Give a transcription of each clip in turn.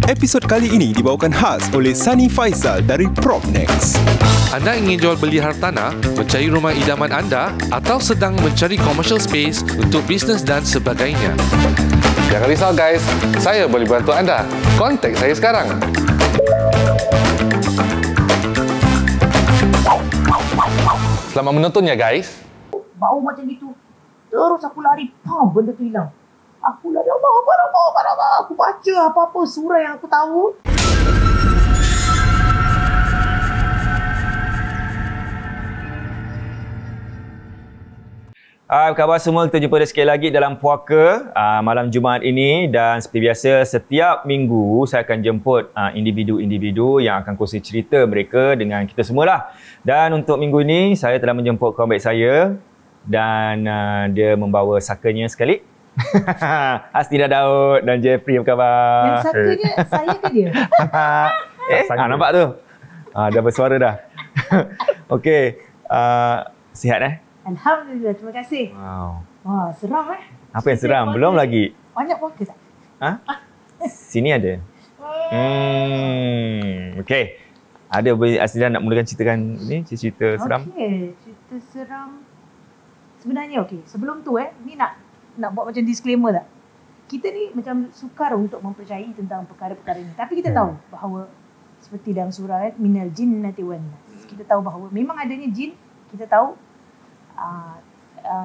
Episod kali ini dibawakan khas oleh Sani Faisal dari Propnex. Anda ingin jual beli hartanah, mencari rumah idaman anda atau sedang mencari commercial space untuk bisnes dan sebagainya? Jangan risau guys, saya boleh bantu anda. Kontak saya sekarang. Selamat menonton ya guys. Bau macam gitu. Terus aku lari, benda tu hilang. Aku lari, Allah, aku baca apa-apa surah yang aku tahu. Apa khabar semua? Kita jumpa sekali lagi dalam Puaka malam Jumaat ini, dan seperti biasa setiap minggu saya akan jemput individu-individu yang akan kongsi cerita mereka dengan kita semualah. Dan untuk minggu ini saya telah menjemput kawan baik saya dan dia membawa sakanya sekali. Astina Daud dan Jeffrey, apa khabar? Yang sakanya saya ke dia? Nampak tu? Dah bersuara dah. Okey, sihat Alhamdulillah, terima kasih. Wow. Wah, seram Apa yang seram? Belum lagi. Banyak puaka tak? Sini ada. Okey. Ada Astina nak mulakan ceritakan ni cerita seram? Okey, cerita seram. Sebenarnya okey, sebelum tu ni nak buat macam disclaimer tak? Kita ni macam sukar untuk mempercayai tentang perkara-perkara ni. Tapi kita tahu bahawa seperti dalam surah minal jinnati wan nas. Kita tahu bahawa memang adanya jin, kita tahu.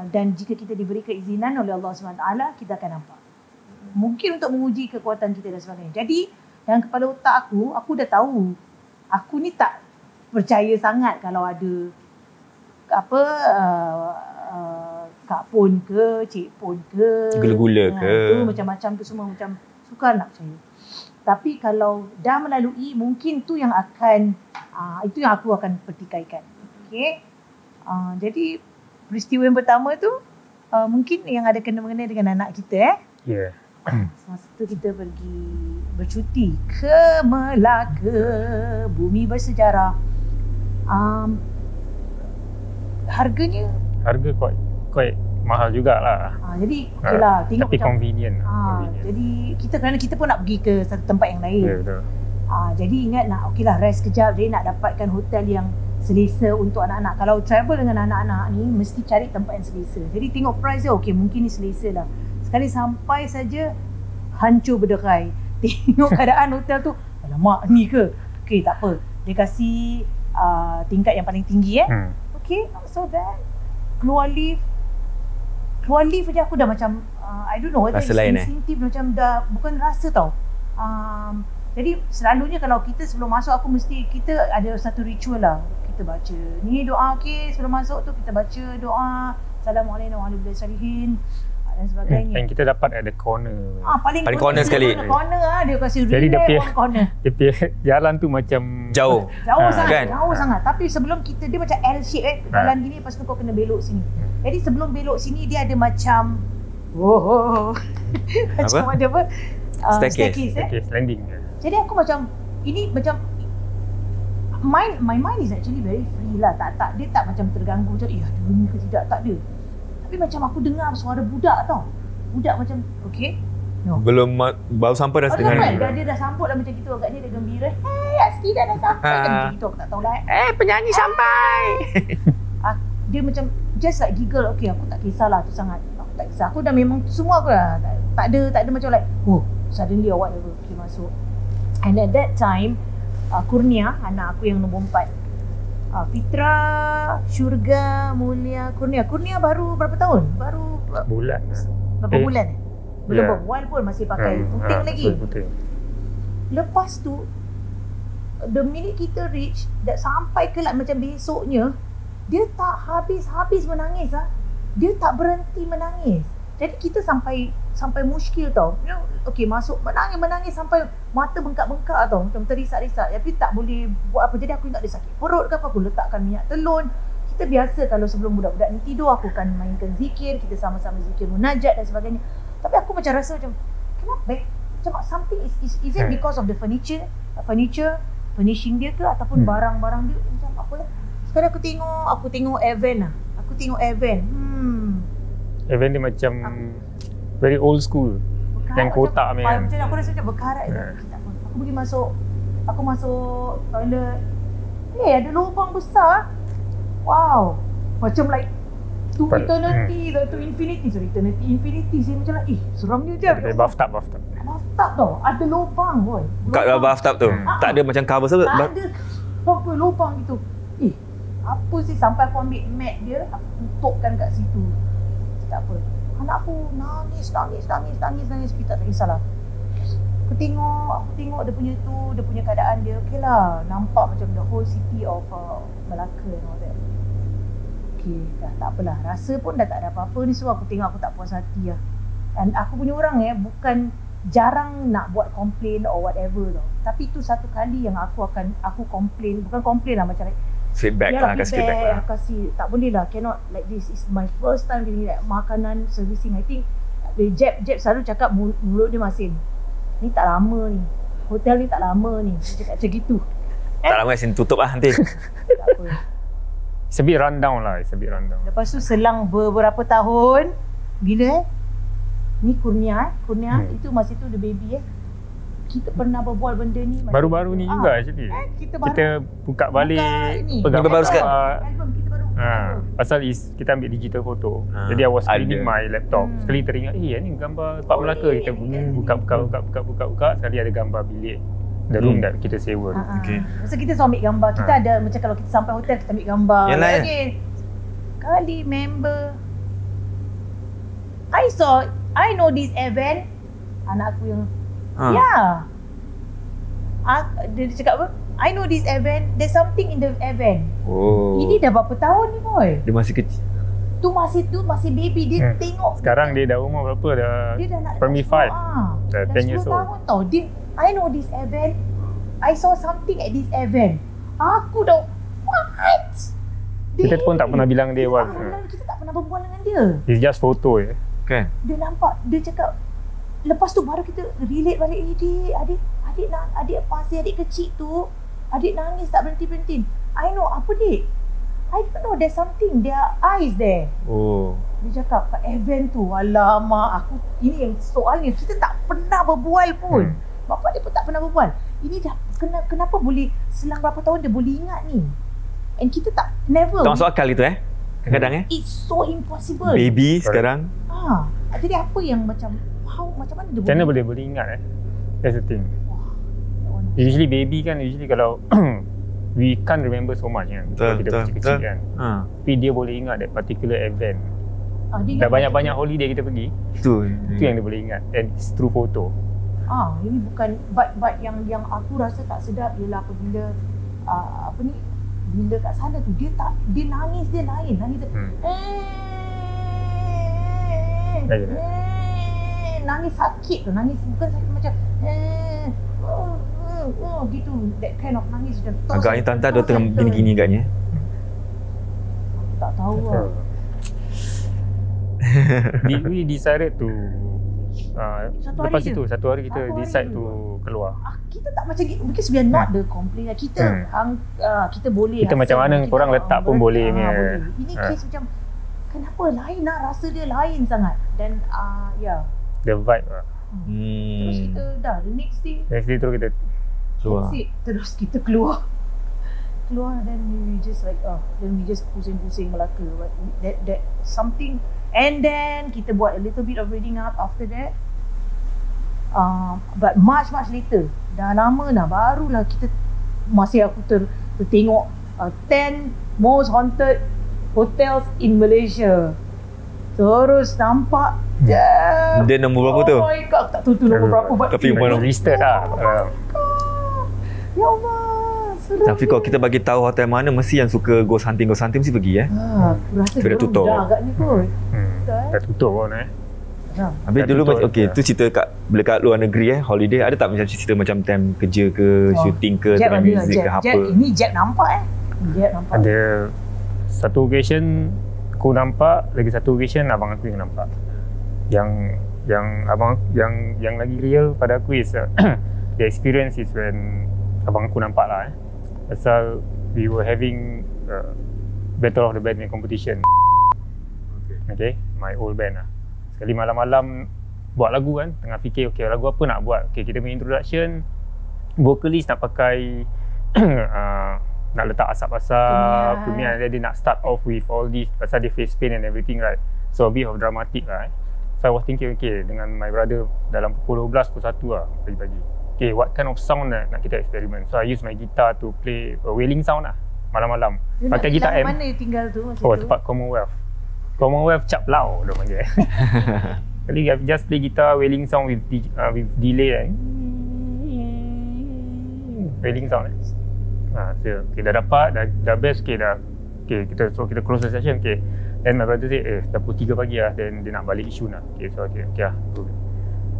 Dan jika kita diberi keizinan oleh Allah SWT, kita akan nampak. Mungkin untuk menguji kekuatan kita dan sebagainya. Jadi dalam kepala otak aku dah tahu. Aku ni tak percaya sangat kalau ada Kak Pon ke, Cik Pon ke, gula-gula ke, tu macam-macam tu semua, macam sukar nak percaya. Tapi kalau dah melalui, mungkin tu yang akan itu yang aku akan pertikaikan. Okey. Jadi peristiwa yang pertama tu mungkin yang ada kena-mengena dengan anak kita Ya. Masa tu kita pergi bercuti ke Melaka, bumi bersejarah. Harga quite mahal jugalah. Jadi okeylah, tengok tapi macam convenient. Jadi kerana kita pun nak pergi ke satu tempat yang lain. Ya, betul. Jadi ingat okeylah rest kejap, dia nak dapatkan hotel yang selesa untuk anak-anak. Kalau travel dengan anak-anak ni mesti cari tempat yang selesa. Jadi tengok price dia, okey mungkin ni selesa lah. Sekali sampai saja hancur berderai. Tengok keadaan hotel tu, alamak ni ke? Okey tak apa. Dia kasih tingkat yang paling tinggi Okey, so that keluar lift je aku dah macam I don't know whether rasa lain instinctive macam dah bukan rasa tau. Jadi selalunya kalau kita sebelum masuk kita ada satu ritual lah. Kita baca ni doa, okey sebelum masuk tu kita baca doa Assalamualaikum warahmatullahi wabarakatuh dan sebagainya. Dan kita dapat ada corner. Paling corner sekali. Corner dia kasi jadi relax corner. Dia jalan tu macam jauh sangat kan? Jauh sangat. Tapi sebelum dia macam L shape jalan gini, lepas tu kau kena belok sini. Jadi sebelum belok sini dia ada macam macam apa? ada apa? staircase landing. Jadi aku macam ini macam my mind is actually very free lah. Tak dia tak macam terganggu macam ada bunyi ke tidak, tak ada. Tapi macam aku dengar suara budak tau. Budak macam okey. No. Belum baru sampai dah setengah ni. Dia dah sambut lah macam gitu. Agaknya dia gembira. Hey, Asti dah sampai. Macam gitu aku tak tahulah. Penyanyi sampai. Dia macam just like giggle. Okay, aku tak kisahlah tu sangat. Aku tak kisah. Aku dah memang semua aku dah. Tak ada macam like suddenly or whatever. Okay, masuk. And at that time Kurnia, anak aku yang nombor 4. Fitra, Syurga, Mulia, Kurnia baru berapa tahun? Baru bulan. Berapa bulan? Belum berbual pun masih pakai puting lagi. Puting. Lepas tu the minute kita reach sampai ke macam besoknya, dia tak habis menangis Dia tak berhenti menangis. Jadi kita sampai muskil tau. Okey, masuk menangis sampai mata bengkak-bengkak tau, macam terisak-risak. Tapi tak boleh buat apa. Jadi aku ingat dia sakit perut ke apa, aku letakkan minyak telon. Kita biasa kalau sebelum budak-budak ni tidur, aku akan mainkan zikir, kita sama-sama zikir munajat dan sebagainya. Tapi aku macam rasa macam kenapa? Macam something is it because of the furniture, furnishing dia ke, ataupun barang-barang dia macam apa lah. Sekarang aku tengok Evan lah. Aku tengok Evan. Evan dia macam very old school. Yang kotak macam aku rasa macam berkarat. Tak apa. Aku masuk toilet. Ada lubang besar. Wow. Macam like to eternity, to infinity. Sorry, infinity. Saya macam like, seramnya je. Bathtub. Bathtub tau. Ada lubang boy. Kat bathtub tu. Tak ada macam cover sebab tak ada apa lubang gitu. Apa sih, sampai aku ambil mat dia, aku tutupkan kat situ. Tak apa. Anak aku nangis. Kita tak kisahlah. Aku tengok dia punya keadaan dia. Okay lah, nampak macam the whole city of Melaka and all that. Okay, dah tak apalah. Rasa pun dah tak ada apa-apa ni, so aku tengok aku tak puas hati lah. Dan aku punya orang bukan jarang nak buat komplain or whatever tau. Tapi tu satu kali yang aku komplain, bukan komplain lah, macam like feedback lah, kasih feedback lah. Kasih, tak boleh lah, cannot like this. Is my first time doing like makanan servicing. I think Jeb selalu cakap mulut dia masin. Ni tak lama ni. Hotel ni tak lama ni. Dia cakap macam gitu. Tak lama sini tutup lah nanti. Tak apa. It's a bit rundown lah. Lepas tu selang beberapa tahun, bila ni Kurnia itu masa tu the baby kita pernah berbual benda ni baru-baru ni juga actually. Kita buka balik pegang baru sekat album kita baru. Pasal kita ambil digital foto. Jadi I was screening my laptop. Sekali teringat, ni gambar Pak Melaka. Kita buka. Sekali ada gambar bilik the room that kita sewa. Okay. Masa kita selalu ambil gambar, kita ada macam kalau kita sampai hotel kita ambil gambar. Yalah, Kali member I know this event. Anak aku yang dia cakap apa? I know this event. There's something in the event. Ini dah berapa tahun ni boy? Dia masih kecil. Tu masih baby. Dia tengok. Sekarang dia dah umur berapa dah? Dia dah nak primary 5. Dah 10 years old. Tahun tau. I know this event. I saw something at this event. Aku dah what? Kita pun tak pernah bilang dia what. Kita tak pernah berbual dengan dia. It's just photo je. Kan? Dia nampak, dia cakap. Lepas tu baru kita relate balik. Adik pasti adik kecil tu. Adik nangis tak berhenti-berhenti. I know, apa dik? I don't know, there's something, there are eyes there. Dia cakap kat event tu, alamak, ini yang soalnya kita tak pernah berbual pun. Bapak dia pun tak pernah berbual. Ini dah, kenapa boleh selang berapa tahun dia boleh ingat ni? And kita tak, never. Tak masuk akal itu kadang-kadang It's so impossible. Baby sekarang. Jadi apa yang macam mana dia Macam mana boleh ingat That's the thing. Usually baby kan, kalau we can't remember so much kan. Kalau kita kecil-kecil kan. Tapi dia boleh ingat that particular event. Dah banyak-banyak holiday kita pergi. Itu yang dia boleh ingat. And it's through photo. Ini bukan but yang aku rasa tak sedap ialah apabila bila kat sana tu dia nangis dia lain. Nangis sakit tu, nangis bukan sakit macam gitu, that kind of nangis macam agaknya tante dia tengah gini-gini agaknya. Tak tahu lah. We decided to lepas itu satu hari kita decide to keluar. Kita tak macam gitu, because we are not the complain. Kita boleh kita macam mana korang letak pun boleh punya. Ini case macam kenapa lain lah, rasa dia lain sangat. Dan the vibe lah. Terus kita the next day terus kita keluar. Terus kita keluar dan we just like then we just pusing-pusing Melaka, but that something. And then kita buat a little bit of reading up after that. But much later, dah lama dah, barulah kita masih aku tertengok 10 most haunted hotels in Malaysia. Terus nampak dia nombor berapa tu? Oh my god, tak tahu tu nombor berapa. Tapi mana listed lah. Ya Allah, seram. Tapi kalau kita bagi tahu hotel mana, mesti yang suka ghost hunting mesti pergi aku rasa dia dah tutup. Dah agaknya kot. Dah tutup pun Habis dulu macam tu cerita bila kat luar negeri holiday, ada tak macam cerita macam time kerja ke, shooting ke, time music ke apa? Ini Jeb nampak Ada satu occasion aku nampak, lagi satu occasion abang aku yang nampak. Yang abang yang lagi real pada aku is the experience is when abang aku nampak lah pasal we were having Battle of the Band competition. Okay, my old band lah. Sekali malam-malam buat lagu kan, tengah fikir lagu apa nak buat. Okay, kita punya introduction vocalist nak pakai nak letak asap-asap, kumian, dia nak start off with all this pasal dia face paint and everything, right? So a bit of dramatic lah. So I was thinking, okay, dengan my brother dalam pukul 12, pukul 1 lah pagi-pagi. Okay, what kind of sound nak kita eksperimen? So I use my guitar to play a wailing sound lah malam-malam. Pakai gitar M. Mana tinggal tu? Tempat Commonwealth Cap Lau dia panggil. Kali I just play guitar wailing sound with delay wailing sound. So, okay, dah dapat, dah best, okay, dah. Okay, kita close the session, okay. Then my brother say, dah pukul 3 pagi lah, then dia nak balik Yishun lah. Okay, so okay lah.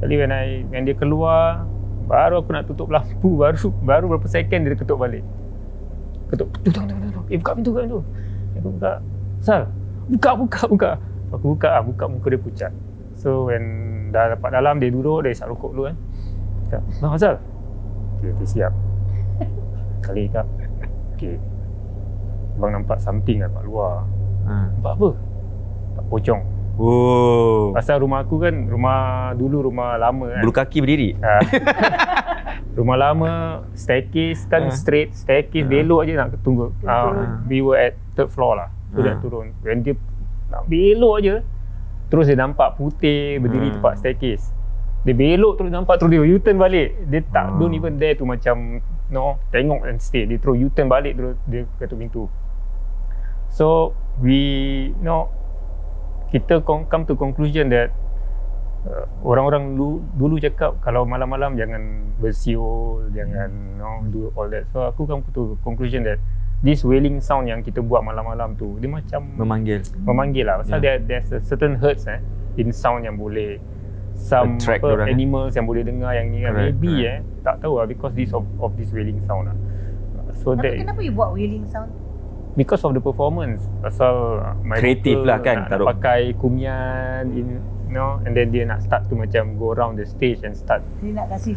Kali when dia keluar, baru aku nak tutup lampu, baru berapa second dia ketuk balik. Ketuk. Buka pintu. Aku buka. Sal, buka. Aku buka muka dia pucat. So when dah dapat dalam, dia duduk, dia isap rokok dulu kan. Cakap, bang Sal. Okay, siap. Kali cakap, okay, bang nampak something kat luar. Nampak apa? Nampak pocong. Oh. Pasal rumah aku kan, rumah lama kan. Bulu kaki berdiri. Rumah lama, staircase kan straight, staircase belok je nak tunggu. We were at 3rd floor lah. So dia turun. When dia nak belok je, terus dia nampak putih berdiri tempat staircase. Dia belok terus nampak, terus dia U-turn balik. Dia tak don't even dare to macam tengok and stay. Dia terus U-turn balik, terus dia ketuk pintu. So kita come to conclusion that orang-orang dulu cakap kalau malam-malam jangan bersiul, jangan do all that. So aku come to conclusion that this wailing sound yang kita buat malam-malam tu, dia macam memanggil lah. Pasal there's a certain hertz in sound yang boleh some animals yang boleh dengar yang ni kan. Maybe tak tahu lah, because of this wailing sound lah. So tapi kenapa you buat wailing sound? Because of the performance. Pasal my kreatif lah kan, nak pakai kumian and then dia nak start to macam go around the stage and start, dia nak kasih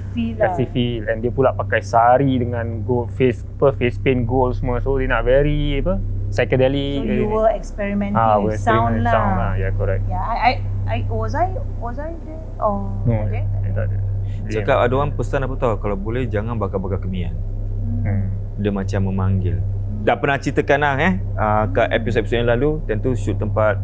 feel, and dia pula pakai sari dengan gold face paint gold semua, so dia nak very psychedelic. So you were experimenting with sound lah. Yeah, correct. Yeah, I was I there? Oh, no, okay. Tak ada. Cakap ada orang pesan apa tahu, kalau boleh jangan bakar-bakar kemian. Dia macam memanggil. Dah pernah ceritakan lah kat episod-episod yang lalu, tentu shoot tempat,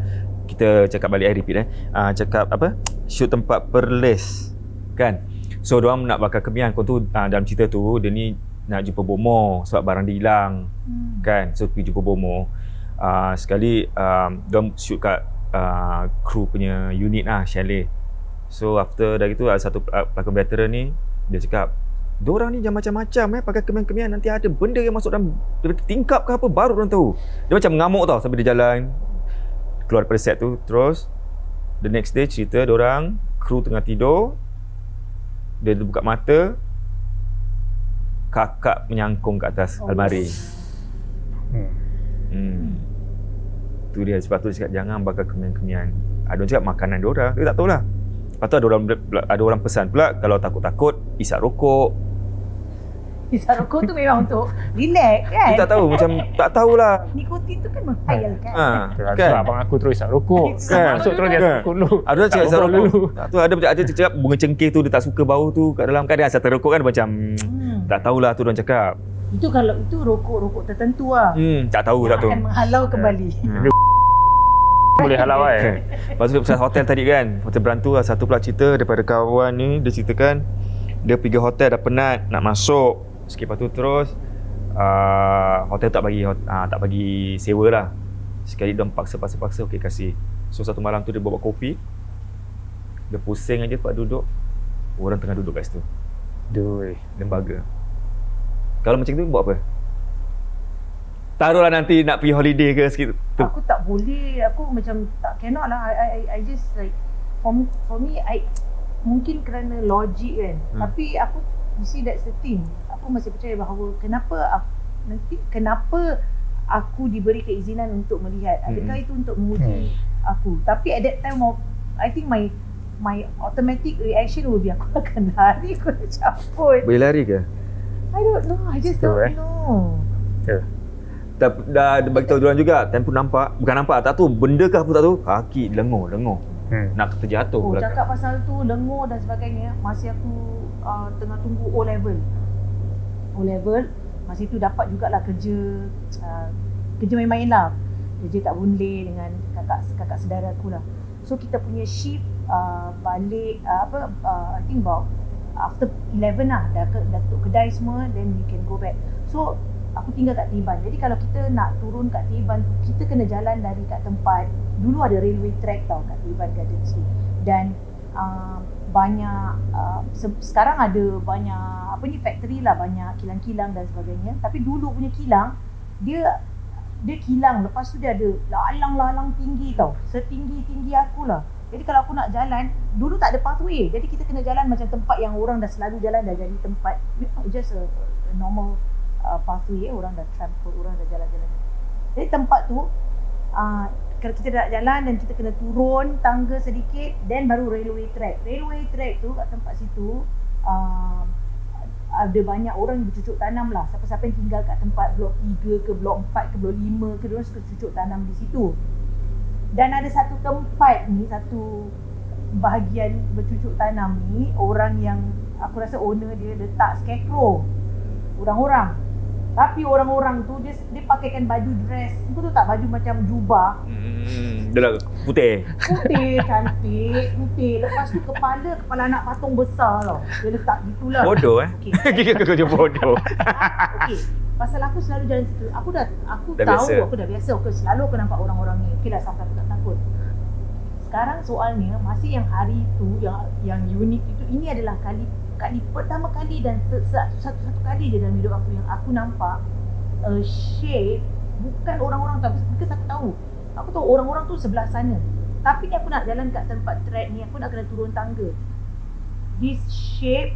kita cakap balik repeat cakap apa, shoot tempat Perlis kan. So diorang nak bakar kemian. Kau tu dalam cerita tu dia ni nak jumpa bomo sebab barang dia hilang kan. So pergi jumpa bomo. Sekali diorang shoot kat kru punya unit chalet. So after dah gitu ada satu pelakon veteran ni, dia cakap, diorang ni jangan macam-macam pakai kemian-kemian, nanti ada benda yang masuk dalam tingkap ke apa baru diorang tahu. Dia macam mengamuk tau sambil dia jalan keluar daripada set tu. Terus the next day cerita diorang kru tengah tidur, dia buka mata, kakak menyangkung kat atas almari. Tu dia, sebab tu dia cakap jangan bakar kemian-kemian. Ada orang cakap makanan diorang, dia tak tahulah. Lepas tu ada orang pesan pula kalau takut-takut isap rokok. Isap rokok tu memang untuk relax kan? Dia tak tahu, macam tak tahulah. Nikotin tu kan menghayalkan. Kan abang aku terus isap rokok. Masuk terus dia isap rokok dulu. Ada orang cakap isap rokok. Tu ada cakap bunga cengkeh tu dia tak suka bau tu kat dalam kan, dia asal terokok kan, macam tak tahulah tu orang cakap. Itu kalau itu rokok tertentu lah. Tak tahu tak tu. Akan menghalau kembali. Boleh halau Lepas tu pasal hotel tadi kan, hotel berantu lah. Satu pula cerita daripada kawan ni, dia ceritakan dia pergi hotel dah penat nak masuk sikit, lepas tu terus hotel tak bagi sewa lah. Sekali dia paksa okey kasih. So satu malam tu dia bawa kopi, dia pusing aja tempat duduk, orang tengah duduk kat situ. Lembaga. Kalau macam tu buat apa? Taruhlah nanti nak pergi holiday ke sikit. Aku tak boleh, aku macam tak cannot lah. I just like for me mungkin kerana logik kan. Tapi aku, you see that's the thing. Aku masih percaya bahawa kenapa aku diberi keizinan untuk melihat. Adakah itu untuk menguji aku? Tapi at that time I think my automatic reaction will be aku akan lari, aku nak cabut. Boleh lari ke? I don't know, I just don't know. Dah bagi tahu diorang juga, tempoh nampak, bukan nampak, tak tahu benda ke apa tak tahu, kaki lengur. Nak terjatuh. Cakap pasal tu lengur dan sebagainya, masih aku tengah tunggu O level. O-level. Masa itu dapat jugalah kerja, kerja main-main lah. Kerja kat Boon Lay dengan kakak saudara aku lah. So kita punya shift balik I think about after 11 lah, dah tutup kedai semua, then we can go back. So aku tinggal kat Teban. Jadi kalau kita nak turun kat Teban tu, kita kena jalan dari kat tempat, dulu ada railway track tau kat Teban Garden City. Dan banyak sekarang ada banyak factory lah, banyak kilang-kilang dan sebagainya. Tapi dulu punya kilang dia kilang, lepas tu dia ada lalang tinggi tau, setinggi aku lah. Jadi kalau aku nak jalan, dulu tak ada pathway, jadi kita kena jalan macam tempat yang orang dah selalu jalan, dah jadi tempat just a normal pathway, orang dah trample, orang dah jalan-jalan. Jadi tempat tu kalau kita nak jalan dan kita kena turun tangga sedikit, then baru railway track. Railway track tu kat tempat situ ada banyak orang yang bercucuk tanam lah. Siapa-siapa yang tinggal kat tempat blok 3 ke blok 4 ke blok 5 ke, diorang suka cucuk tanam di situ. Dan ada satu tempat ni, satu bahagian bercucuk tanam ni, orang yang aku rasa owner dia letak scarecrow orang-orang. Tapi orang-orang tu dia pakaikan baju dress. Kau tahu tak, baju macam jubah. Dia lah putih. Putih, cantik, putih. Lepas tu kepala anak patung besar tau. Dia letak gitulah. Bodoh Okay. Kau bodoh. Okay. Pasal aku selalu jalan situ. Aku dah tahu, biasa. aku dah biasa. Aku selalu aku nampak orang-orang ni. Okey lah, sampai aku tak takut. Sekarang soalnya, masih yang hari tu, yang unik itu, ini adalah kali pertama kali dan satu kali je dalam hidup aku yang aku nampak a shape, bukan orang-orang tahu, because aku tahu orang-orang tu sebelah sana, tapi ni aku nak jalan kat tempat track ni, aku nak kena turun tangga. This shape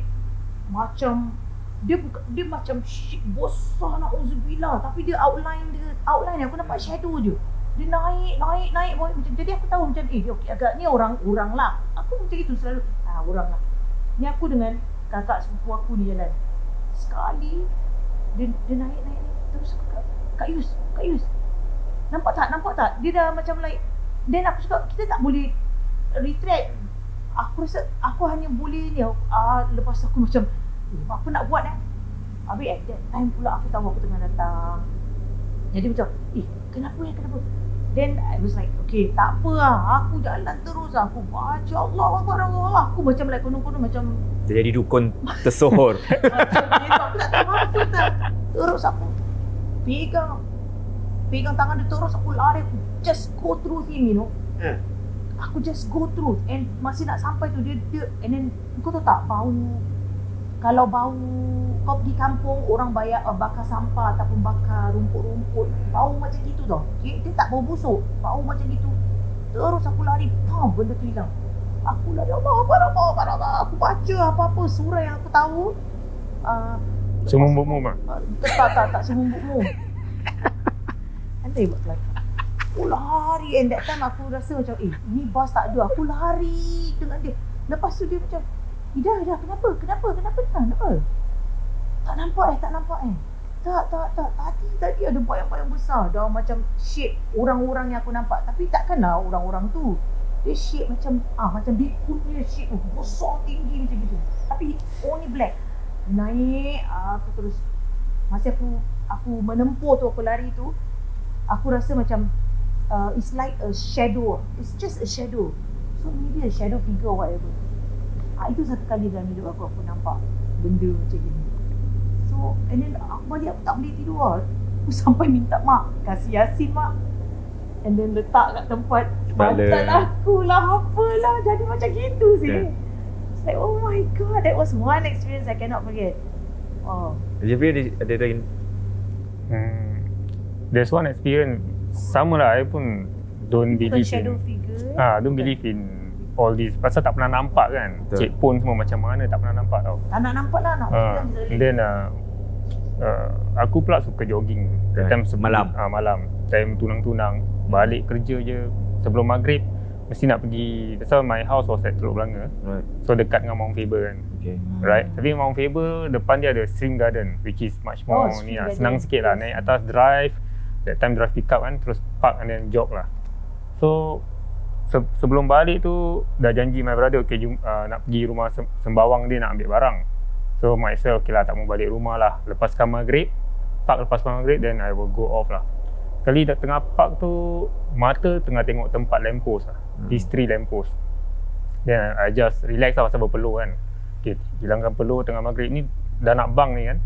macam dia macam shape besar, na'udzubillah, tapi dia outline aku nampak shadow je. Dia naik boy. Jadi aku tahu macam okay, agak ni orang lah. Aku macam itu selalu, orang lah. Ni aku dengan kakak sepupu aku ni jalan. Sekali dia naik terus aku Kak Yus. Nampak tak? Dia dah macam like, then aku cakap kita tak boleh retract. Aku rasa aku hanya boleh ni. Lepas aku macam apa nak buat Habis at that time pula aku tahu aku tengah datang. Jadi macam kenapa? Then I was like, okay, tak apa lah. Aku jalan terus. Aku baca Allah. Aku macam like konon-konon macam dia jadi dukun tersohor. macam gitu. Aku tak tahu apa tak. Terus aku pegang tangan dia, terus aku lari. Aku just go through him, you know. Aku just go through. And masih nak sampai tu dia and then kau tahu tak, bau. Kalau bau kau pergi kampung, orang bakar sampah ataupun bakar rumput-rumput, bau macam gitu tau. Dia tak bau busuk, bau macam gitu. Terus aku lari, benda tu hilang. Aku lari, Allah. Aku baca apa-apa surah yang aku tahu. Semumbuk-mu mak? Tak semumbuk-mu. Nanti buat kelakar. Aku lari, and that time aku rasa macam ni bas tak ada. Aku lari dengan dia. Lepas tu dia macam, Ida, kenapa? Tak nampak Tadi ada bayang-bayang besar. Dah macam shape orang-orang yang aku nampak. Tapi takkanlah orang-orang tu. Dia shape macam macam Bigfoot punya shape. Besar, tinggi macam gitu. Tapi only black. Naik, aku terus. Masa aku menempuh tu, aku lari tu, aku rasa macam it's like a shadow. It's just a shadow. So maybe a shadow figure or whatever. Itu satu kali dalam hidup aku nampak benda macam ni. So, and then aku balik, aku tak boleh tidur lah. Aku sampai minta mak, kasih Yasin mak. And then letak kat tempat bantal aku lah, apalah. Jadi macam gitu sih. It's like, oh my god, that was one experience I cannot forget. Jeffrey ada lagi? There's one experience, sama lah, I pun don't believe shadow in figure. Don't believe in all this. Pasal tak pernah nampak kan. Cek pun semua macam mana, tak pernah nampak tau. Tak nak nampak lah, nak And then aku pula suka jogging time malam. Malam time tunang-tunang balik kerja je sebelum maghrib mesti nak pergi. That's why my house was at Teluk Belanga, so dekat dengan Mount Faber kan. Right, tapi Mount Faber depan dia ada Stream Garden, which is much more ni lah, senang sikit lah. Naik atas drive, that time drive pick up kan, terus park and then jog lah. So sebelum balik tu dah janji my brother, okay, nak pergi rumah sembawang dia nak ambil barang. So myself, okay lah, tak mau balik rumah lah. Lepaskan maghrib, then I will go off lah. Kali dah tengah park tu, mata tengah tengok tempat lamppost lah. History lamppost. Then I just relax lah pasal berpeluh kan. Okay, hilangkan peluh tengah maghrib ni, dah nak bang ni kan.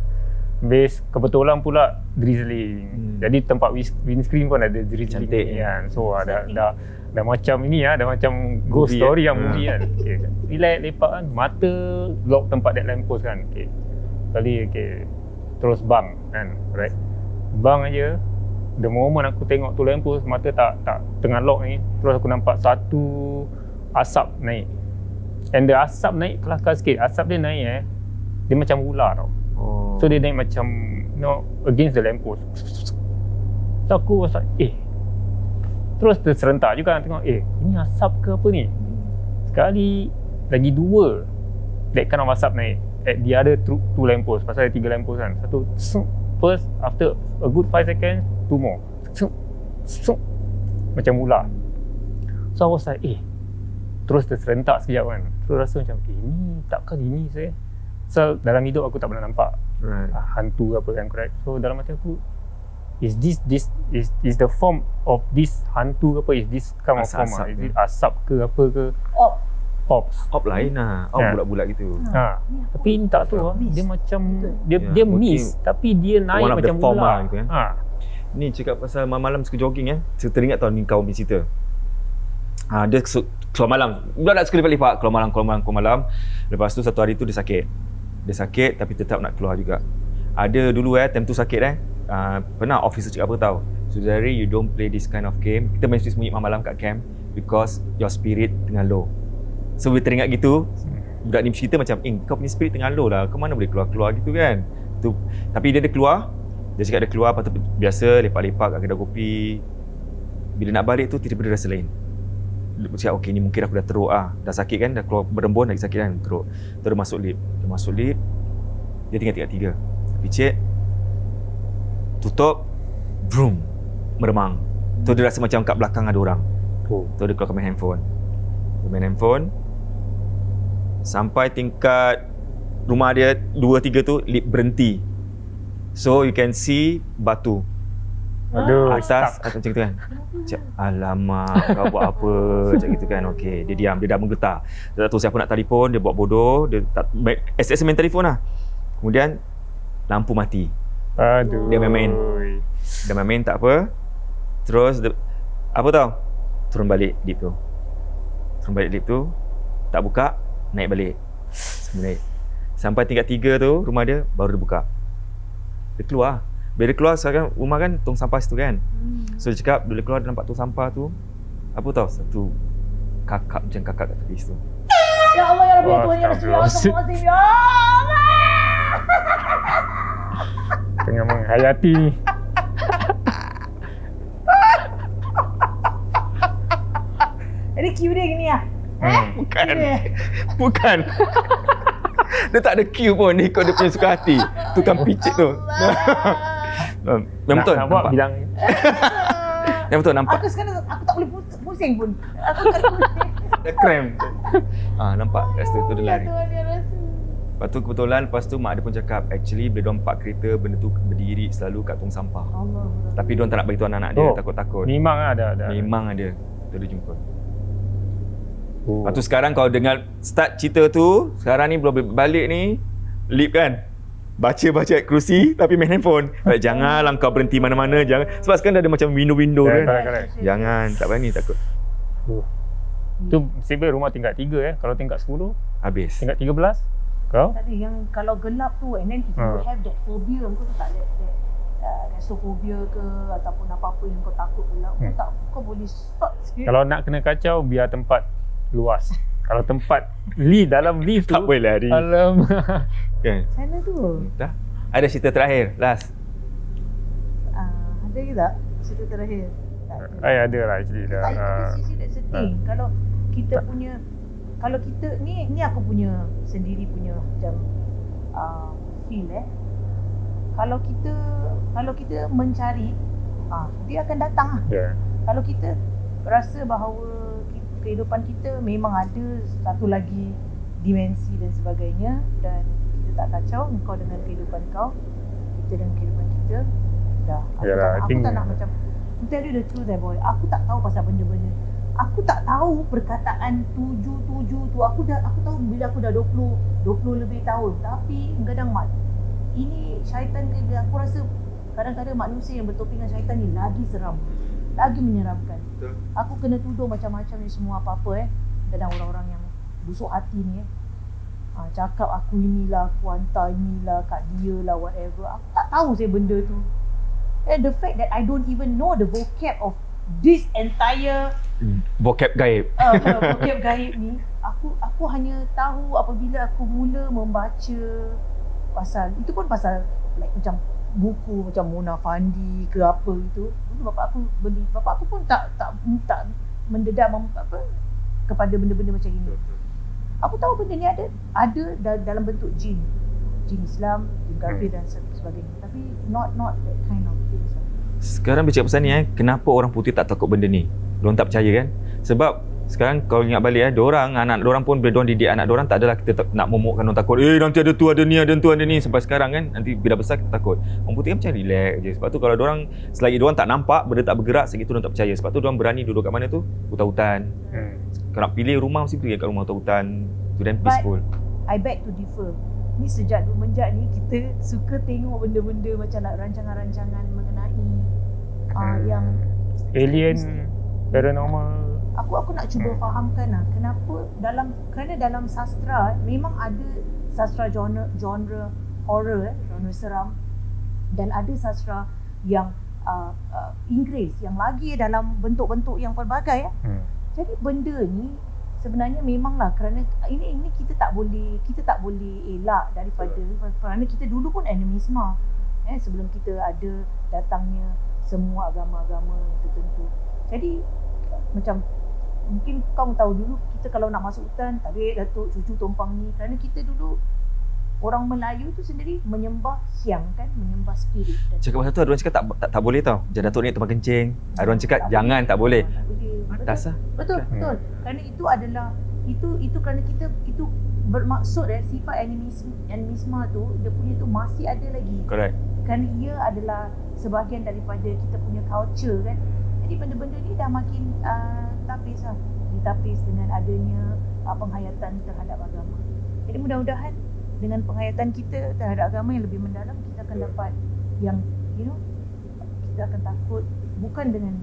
Base kebetulan pula drizzling. Jadi tempat windscreen pun ada drizzling ni kan. So dah macam ini dah macam ghost story yang movie kan. Okay. Relax lepak kan, mata lock tempat that lamppost kan. Okay. Kali terus bang kan. Right. Bang aja. The moment aku tengok tu lamppost, mata tak tengah lock ni, terus aku nampak satu asap naik. And the asap naik kelakar sikit. Asap dia naik dia macam ular tau. So dia naik macam against the lamppost. So aku rasa terus terserentak juga tengok ini asap ke apa ni. Sekali lagi dua that kind of asap naik at the other two lamppost. Pasal ada 3 lamppost kan. Satu first, after a good 5 seconds, 2 more. Macam ular. So I was like terus terserentak sekejap kan. Terus rasa macam ini takkan ini saya. So dalam hidup aku tak pernah nampak hantu apa kan, correct. So dalam hati aku, is the form of this hantu ke apa, is this kind of form is it asap ke apa ke? Op lain lah. Bulat-bulat gitu. Tapi ni tak tahu dia macam dia mist tapi dia naik macam ular gitu kan. Ni cakap pasal malam suka jogging Saya teringat tau ni kawan cerita. Dia keluar malam. Budak nak sekolah lepak, keluar malam. Lepas tu satu hari tu dia sakit tapi tetap nak keluar juga. Ada dulu time tu sakit pernah officer cakap apa tahu, Sudari, you don't play this kind of game. Kita main sembunyi malam kat camp because your spirit tengah low. So bila teringat gitu, budak ni cerita macam kau punya spirit tengah low lah, kau mana boleh keluar gitu kan. Tapi dia keluar. Dia cakap dia keluar, lepas tu biasa lepak-lepak kat kedai kopi. Bila nak balik tu tiba-tiba dia rasa lain. Dia cakap ni mungkin aku dah teruk dah sakit kan, dah keluar berembun lagi sakit kan, teruk. Terus dia masuk lift. Dia tinggal tiga-tiga. Picit, tutup, vroom, meremang. Tu dia rasa macam kat belakang ada orang. Tu dia keluar main handphone. Dia main handphone sampai tingkat rumah dia 2-3 tu, lift berhenti. So you can see batu atas macam tu kan. Cak, alamak, kau buat apa? Macam gitu kan. Okey, dia diam, dia dah menggetar. Dia tak tahu siapa nak telefon, dia buat bodoh, dia tak main telefon lah. Kemudian lampu mati. Dia main tak apa. Terus apa tau? Turun balik lift tu. Tak buka, naik balik. Sampai tingkat 3 tu rumah dia, baru dia buka. Dia keluar. Bila dia keluar, sekarang rumah kan tong sampah situ kan. So dia cakap bila keluar dia nampak tong sampah tu, apa tau, satu kakak macam kakak kat tepi situ. Ya Allah, ya Rabbi, Tuhan, ya Rasulullah, Astagfirullahaladzim, ya Allah. Tengah menghayati ni. Jadi cue dia gini lah. Bukan. Dia tak ada cue pun, dia ikut dia punya suka hati. Tukang picit tu. Yang betul nampak bilang. Yang betul nampak. Aku sekarang aku tak boleh pusing pun. Aku tak pusing. Dah cramp. Nampak kat situ tu dia lari. Lepas tu kebetulan lepas tu mak dia pun cakap actually bila diorang park kereta benda tu berdiri selalu kat tong sampah. Allah. Tapi diorang tak nak bagi tahu anak dia, takut-takut. Memang ada. Memang ada. Tu dia jumpa. Lepas tu sekarang kalau dengar start cerita tu, sekarang ni belum balik ni, lip kan, baca kerusi tapi main handphone. Janganlah kau berhenti mana-mana, jangan. Sebab sekarang dah ada macam window kan. Jangan, tak berani, takut. Tu sebab rumah tingkat 3 kalau tingkat 10 habis. Tingkat 13 kau? Tadi yang kalau gelap tu and then if you have that phobia, kau tak ada claustrophobia ke ataupun apa-apa yang kau takut gelap, kau boleh stop sikit. Kalau nak kena kacau, biar tempat luas. Kalau tempat dalam lift tu tak boleh lari. Alamak. Okay. Sana tu. Dah. Ada cerita terakhir, last. Ada ke tak cerita terakhir? Ada lah actually dah. Sisi that setting. Kalau kita punya, kalau kita ni aku punya sendiri punya macam feel Kalau kita mencari, dia akan datang lah. Kalau kita rasa bahawa kehidupan kita memang ada satu lagi dimensi dan sebagainya, dan kita tak kacau, kau dengan kehidupan kau, kita dengan kehidupan kita, dah. Aku tak nak macam, to tell you the truth boy, aku tak tahu pasal benda-benda. Aku tak tahu perkataan 7 tu. Aku tahu bila aku dah 20 lebih tahun. Tapi kadang ini syaitan ke, aku rasa kadang-kadang manusia yang bertopeng dengan syaitan ni lagi seram, lagi menyeramkan. Betul. Aku kena tuduh macam-macam ni semua apa-apa Kadang orang-orang yang busuk hati ni cakap aku inilah, aku hantar inilah kat dia lah, whatever. Aku tak tahu saya benda tu. And the fact that I don't even know the vocab of this entire vocab gaib. Vocab gaib ni, aku hanya tahu apabila aku mula membaca pasal, itu pun pasal like macam buku macam Mona Fandi ke apa gitu. Dulu bapak aku beli, bapak aku pun tak mendedah kepada benda-benda macam ini. Aku tahu benda ni ada dalam bentuk jin Islam, jin kafir dan sebagainya. Tapi not that kind of things. Sekarang bercakap pasal ni kenapa orang putih tak takut benda ni? Diorang tak percaya kan? Sebab sekarang kalau ingat balik anak diorang pun bila diorang didik anak diorang, tak adalah kita nak momokkan diorang takut. Nanti ada tu, ada ni, ada tu, ada ni sampai sekarang kan. Nanti bila besar kita takut. Orang putih kan macam relax je. Sebab tu kalau diorang, selagi diorang tak nampak, benda tak bergerak, segitu diorang tak percaya. Sebab tu diorang berani duduk kat mana tu? Hutan-hutan. Kalau nak pilih rumah mesti pergi kat rumah hutan-hutan. Tu dan peaceful. I beg to differ. Ni sejak semenjak ni kita suka tengok benda-benda macam rancangan-rancangan mengenai yang alien, paranormal. Aku nak cuba fahamkan kerana dalam sastra memang ada sastra genre horror, genre seram, dan ada sastra yang Inggeris yang lagi dalam bentuk-bentuk yang pelbagai Jadi benda ni sebenarnya memanglah kerana ini kita tak boleh elak daripada, kerana kita dulu pun animisme sebelum kita ada datangnya semua agama-agama tertentu. Jadi macam mungkin kau tahu dulu kita kalau nak masuk hutan, tarik datuk cucu tumpang ni, kerana kita dulu orang Melayu tu sendiri menyembah siang kan, menyembah spirit. Cakap pasal tu ada orang cakap tak boleh tau. Jangan datuk ni tumpang kencing. Ada orang cakap jangan, tak boleh. Dasar. Betul. Kerana itu adalah itu kerana kita itu bermaksud sifat animisme tu dia punya tu masih ada lagi. Correct. Kerana ia adalah sebahagian daripada kita punya culture kan. Jadi benda-benda ni dah makin ditapis dengan adanya penghayatan terhadap agama. Jadi mudah-mudahan dengan penghayatan kita terhadap agama yang lebih mendalam, kita akan dapat yang kita akan takut bukan dengan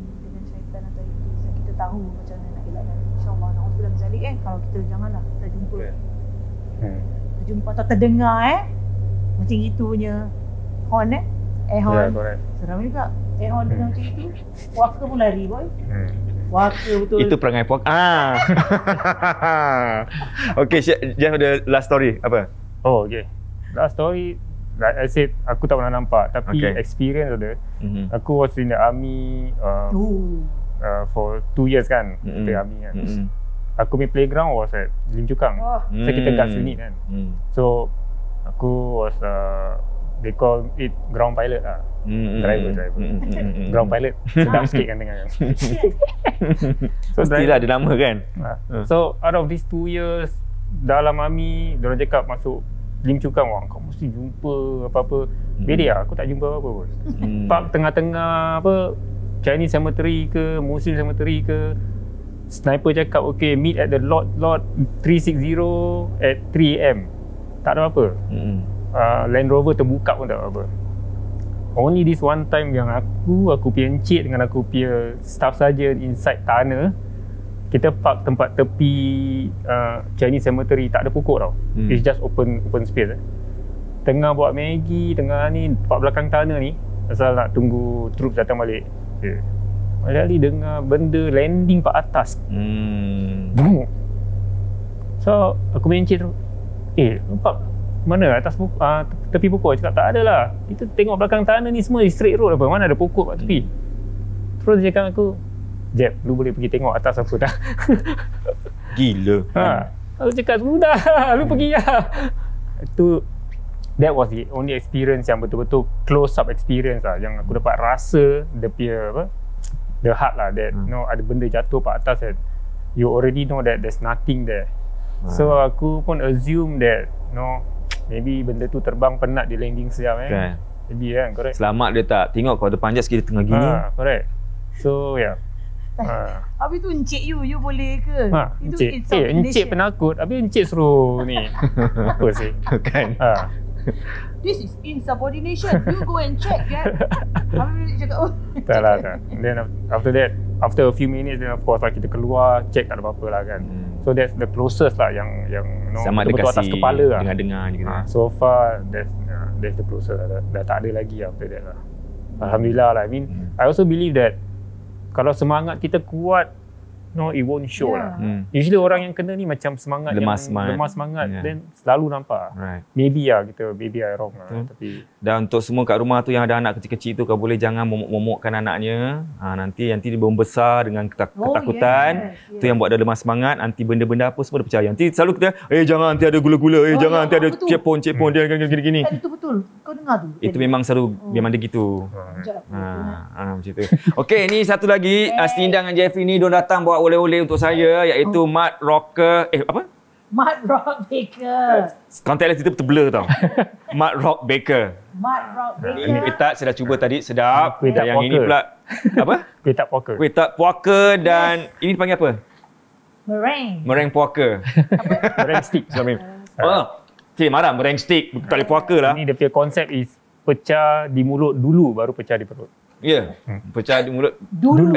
syaitan atau iblis, yang kita tahu macam mana nak elakkan. InsyaAllah na'udzubillah min zalik kalau kita janganlah kita jumpa atau terdengar macam itu punya horn horn. Seram juga. Horn dengan macam itu, puaka pun lari boy. Puaka betul. Itu perangai puaka. Okay, Jeff ada last story apa? Oh, okay. Last story, like I said, aku tak pernah nampak. Tapi experience ada. Aku was in the army for 2 years kan. Kita army kan. Aku punya playground was at Lim Chu Kang. So kita guards unit kan. So aku was they call it ground pilot lah. Driver. Ground pilot. Sedap sikit kan dengar kan. So mestilah ada nama kan. So out of these 2 years dalam army, diorang cakap masuk Lim Chu Kang, wah kau mesti jumpa apa-apa. Bedek lah, aku tak jumpa apa-apa pun. Park tengah-tengah Chinese cemetery ke, Muslim cemetery ke. Sniper cakap okay, meet at the lot 360 at 3 AM. Tak ada apa-apa. Land Rover terbuka pun tak apa-apa. Only this one time yang aku punya encik dengan aku punya staff saja inside tanah, kita park tempat tepi Chinese cemetery, tak ada pokok tau. It's just open space. Tengah buat Maggi, tengah ni tempat belakang tanah ni, asal nak tunggu troops datang balik. Kali dengar benda landing kat atas. Boom. So aku main encik tu, nampak mana atas tepi pokok? Cakap tak ada lah. Kita tengok belakang tanah ni semua straight road apa, mana ada pokok kat tepi. Terus dia cakap aku, Jeb, lu boleh pergi tengok atas apa tak? Gila. Aku cakap sudah, lu pergi lah. That was the only experience yang betul-betul close up experience lah, yang aku dapat rasa the heart lah, that ada benda jatuh kat atas that you already know that there's nothing there. So aku pun assume that maybe benda tu terbang penat dia landing siap Kan. maybe kan, correct. Selamat dia tak tengok kalau dia panjat sikit dia tengah gini. Correct. So Habis tu encik you boleh ke? Itu encik. Encik penakut. Habis encik suruh ni. Apa sih? Kan. This is insubordination. You go and check, kan? Habis dia cakap, Tak lah. Then after that, after a few minutes, then of course lah kita keluar, check tak ada apa-apa lah kan. So that's the closest lah yang sama dia betul-betul atas kasi kepala lah. dengar gitu. So far, that's the closest lah. Dah tak ada lagi after that lah. Alhamdulillah lah. I mean, I also believe that kalau semangat kita kuat, it won't show lah. Usually orang yang kena ni macam semangat lemah semangat, then selalu nampak. Right. Maybe I wrong lah. Tapi Dan untuk semua kat rumah tu yang ada anak kecil-kecil tu, kau boleh jangan momok-momokkan anaknya. Nanti dia membesar dengan ketakutan. Tu yang buat dia lemah semangat. Nanti benda-benda apa semua dia percaya. Nanti selalu kita, jangan nanti ada gula-gula, jangan nanti ada cepon dia gini-gini. itu betul. Kau dengar tu? Itu memang selalu memang dia gitu. Macam tu. Okey, ni satu lagi Stinda dengan Jeffrey ni diorang datang bawa oleh-oleh untuk saya, iaitu Mud Rocker apa? Mud Rock Baker. Contact lens kita terblur tau. Mud Rock Baker. Mud Rock Baker. Ini kuih tart saya dah cuba tadi, sedap. Kuih tart Yang ini puaka. pula apa? kuih tak puaka. Kuih tart puaka dan ini dipanggil apa? Meringue. Meringue puaka. Meringue stick. Cik marah meringue stick, tak boleh puaka lah. Ini dia punya konsep is pecah di mulut dulu baru pecah di perut. Ya, pecah di mulut Dulu.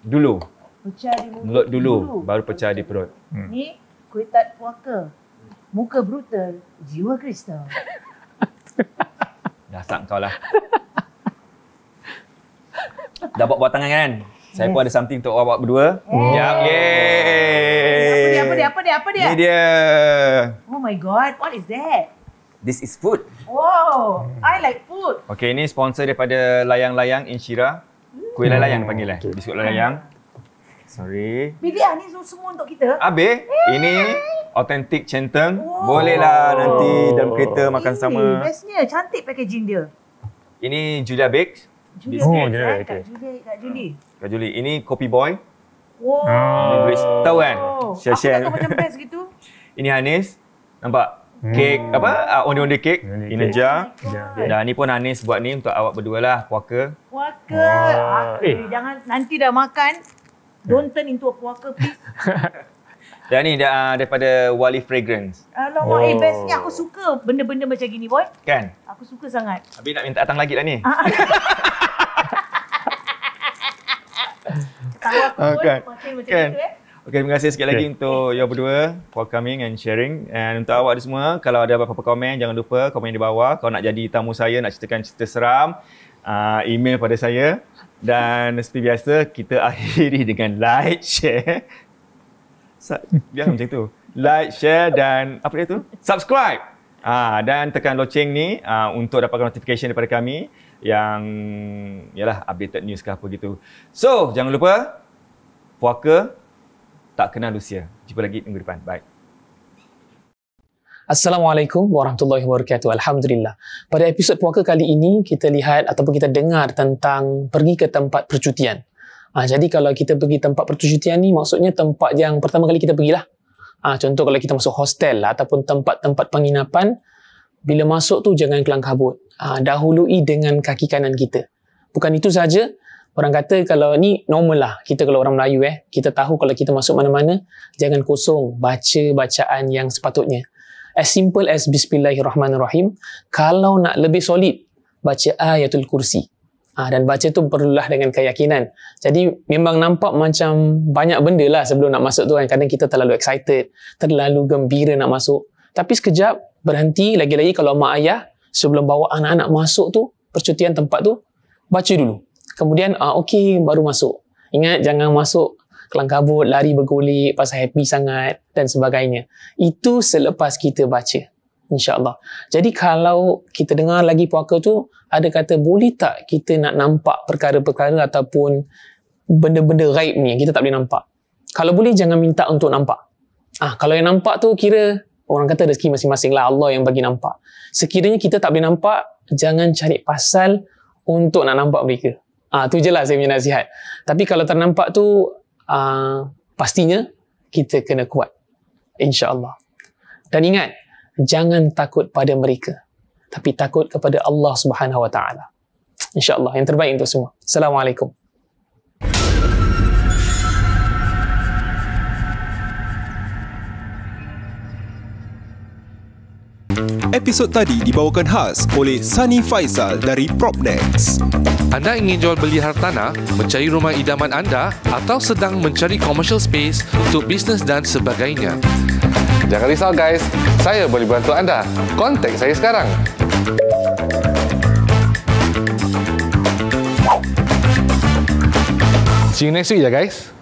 dulu. Pecah di Mulut dulu baru pecah di perut. Ni kuih tart puaka. Muka brutal, jiwa kristal. Dasar kau lah. Dah buat tangan kan? Saya pun ada something untuk awak berdua. Sekejap. Yeay. Apa dia? Ini dia. Oh my god, what is that? This is food. Wow, I like food. Okey, ini sponsor daripada Layang-Layang Inshira. Kuih layang dipanggil biskut layang. Sorry. Bidiah ni semua untuk kita. Habis, ini authentic centeng. Bolehlah nanti dalam kereta makan sama. Bestnya, cantik packaging dia. Ini Julia Bakes. Julia Julia, Kak Julie. Kak Julie, ini Kopi Boy. Wow. Tahu kan? Share-share. Aku tak tahu macam best gitu. Ini Hanis. Nampak? Kek apa? Onde-onde kek. In a jar. Dan ni pun Hanis buat ni untuk awak berdua lah, puaka. Puaka. Jangan nanti dah makan. Don't turn into a puaka, please. Dan ni daripada Wali Fragrance. Alamak, bestnya aku suka benda-benda macam gini, boy. Kan? Aku suka sangat. Habis nak minta datang lagi lah ni. Tahu aku pun Kan? pakai macam Kan? itu Okay, terima kasih sekali lagi untuk you berdua for coming and sharing. And untuk awak semua, kalau ada apa-apa komen, jangan lupa komen di bawah. Kalau nak jadi tamu saya, nak ceritakan cerita seram, email pada saya. Dan seperti biasa, kita akhiri dengan like, share. Biar macam tu. Like, share dan apa dia tu? Subscribe. Dan tekan loceng ni untuk dapatkan notification daripada kami yang yalah updated news ke apa gitu. So, jangan lupa puaka tak kenal usia. Jumpa lagi minggu depan. Bye. Assalamualaikum warahmatullahi wabarakatuh. Alhamdulillah. Pada episod puaka kali ini, kita lihat ataupun kita dengar tentang pergi ke tempat percutian. Jadi kalau kita pergi tempat percutian ni, maksudnya tempat yang pertama kali kita pergilah. Contoh kalau kita masuk hostel ataupun tempat-tempat penginapan, bila masuk tu jangan kelang kabut. Dahului dengan kaki kanan kita. Bukan itu saja, orang kata kalau ni normal lah. Kita kalau orang Melayu kita tahu kalau kita masuk mana-mana, jangan kosong baca bacaan yang sepatutnya. As simple as Bismillahirrahmanirrahim. Kalau nak lebih solid, baca ayatul kursi. Dan baca tu perlulah dengan keyakinan. Jadi memang nampak macam banyak benda lah sebelum nak masuk tu kan. Kadang kita terlalu excited, terlalu gembira nak masuk. Tapi sekejap berhenti, lagi-lagi kalau mak ayah sebelum bawa anak-anak masuk tu, percutian tempat tu, baca dulu. Kemudian okey baru masuk. Ingat jangan masuk kelang kabut, lari bergolek pasal happy sangat dan sebagainya. Itu selepas kita baca, insya-Allah. Jadi kalau kita dengar lagi puaka tu, ada kata boleh tak kita nak nampak perkara-perkara ataupun benda-benda gaib ni yang kita tak boleh nampak. Kalau boleh jangan minta untuk nampak. Kalau yang nampak tu kira orang kata rezeki masing-masing lah, Allah yang bagi nampak. Sekiranya kita tak boleh nampak, jangan cari pasal untuk nak nampak mereka. Tu je lah saya punya nasihat. Tapi kalau ternampak tu, pastinya kita kena kuat, insya-Allah. Dan ingat, jangan takut pada mereka, tapi takut kepada Allah Subhanahu Wa Taala. InsyaAllah yang terbaik untuk semua. Assalamualaikum. Episod tadi dibawakan khas oleh Sunny Faisal dari Propnex. Anda ingin jual beli hartanah, mencari rumah idaman anda atau sedang mencari commercial space untuk bisnes dan sebagainya? Jangan risau guys, saya boleh bantu anda. Kontak saya sekarang. See you next week ya guys.